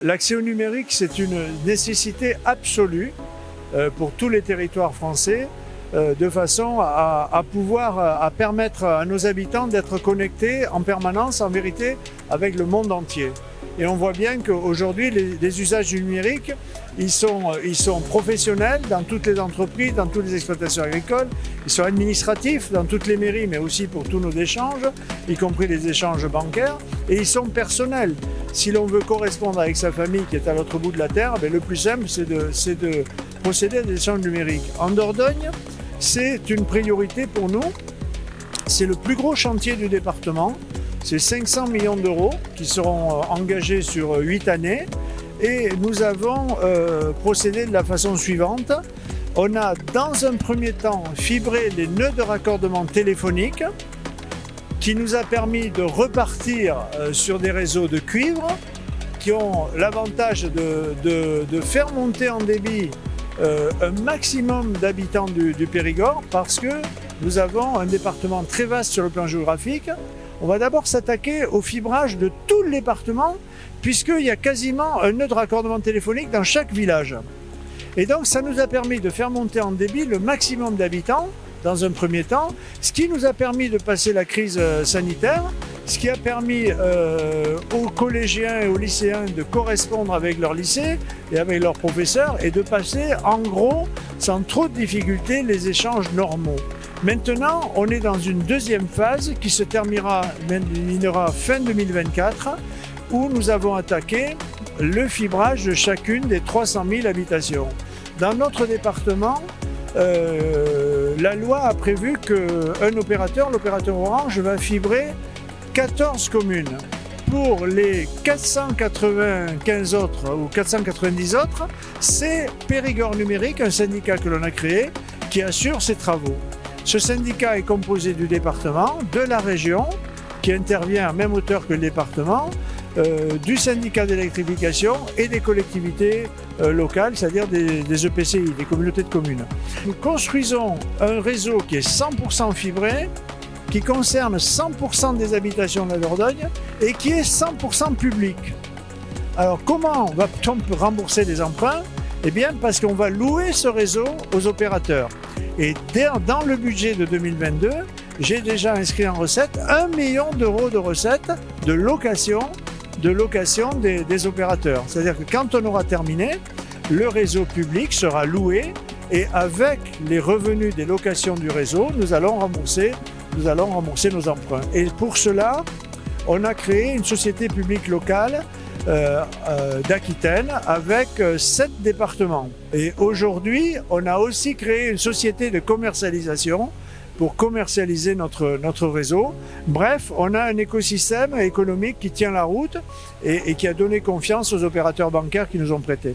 L'accès au numérique, c'est une nécessité absolue pour tous les territoires français, de façon à permettre à nos habitants d'être connectés en permanence, en vérité, avec le monde entier. Et on voit bien qu'aujourd'hui, les usages du numérique, ils sont professionnels dans toutes les entreprises, dans toutes les exploitations agricoles, ils sont administratifs dans toutes les mairies, mais aussi pour tous nos échanges, y compris les échanges bancaires, et ils sont personnels. Si l'on veut correspondre avec sa famille qui est à l'autre bout de la terre, le plus simple, c'est de procéder à des échanges numériques. En Dordogne, c'est une priorité pour nous. C'est le plus gros chantier du département. C'est 500 millions d'euros qui seront engagés sur 8 années. Et nous avons procédé de la façon suivante. On a, dans un premier temps, fibré les nœuds de raccordement téléphonique, qui nous a permis de repartir sur des réseaux de cuivre qui ont l'avantage de faire monter en débit un maximum d'habitants du Périgord, parce que nous avons un département très vaste sur le plan géographique. On va d'abord s'attaquer au fibrage de tout le département, puisqu'il y a quasiment un nœud de raccordement téléphonique dans chaque village. Et donc ça nous a permis de faire monter en débit le maximum d'habitants dans un premier temps, ce qui nous a permis de passer la crise sanitaire, ce qui a permis aux collégiens et aux lycéens de correspondre avec leur lycée et avec leurs professeurs et de passer en gros, sans trop de difficultés, les échanges normaux. Maintenant, on est dans une deuxième phase qui se terminera fin 2024, où nous avons attaqué le fibrage de chacune des 300 000 habitations. Dans notre département, la loi a prévu qu'un opérateur, l'opérateur Orange, va fibrer 14 communes. Pour les 495 autres ou 490 autres, c'est Périgord Numérique, un syndicat que l'on a créé, qui assure ces travaux. Ce syndicat est composé du département, de la région, qui intervient à même hauteur que le département, du syndicat d'électrification et des collectivités locales, c'est-à-dire des EPCI, des communautés de communes. Nous construisons un réseau qui est 100% fibré, qui concerne 100% des habitations de la Dordogne et qui est 100% public. Alors comment va-t-on rembourser les emprunts? Eh bien parce qu'on va louer ce réseau aux opérateurs. Et dans le budget de 2022, j'ai déjà inscrit en recette 1 million d'euros de recettes de location des opérateurs. C'est-à-dire que quand on aura terminé, le réseau public sera loué et avec les revenus des locations du réseau, nous allons rembourser nos emprunts. Et pour cela, on a créé une société publique locale d'Aquitaine avec 7 départements. Et aujourd'hui, on a aussi créé une société de commercialisation pour commercialiser notre réseau. Bref, on a un écosystème économique qui tient la route et qui a donné confiance aux opérateurs bancaires qui nous ont prêté.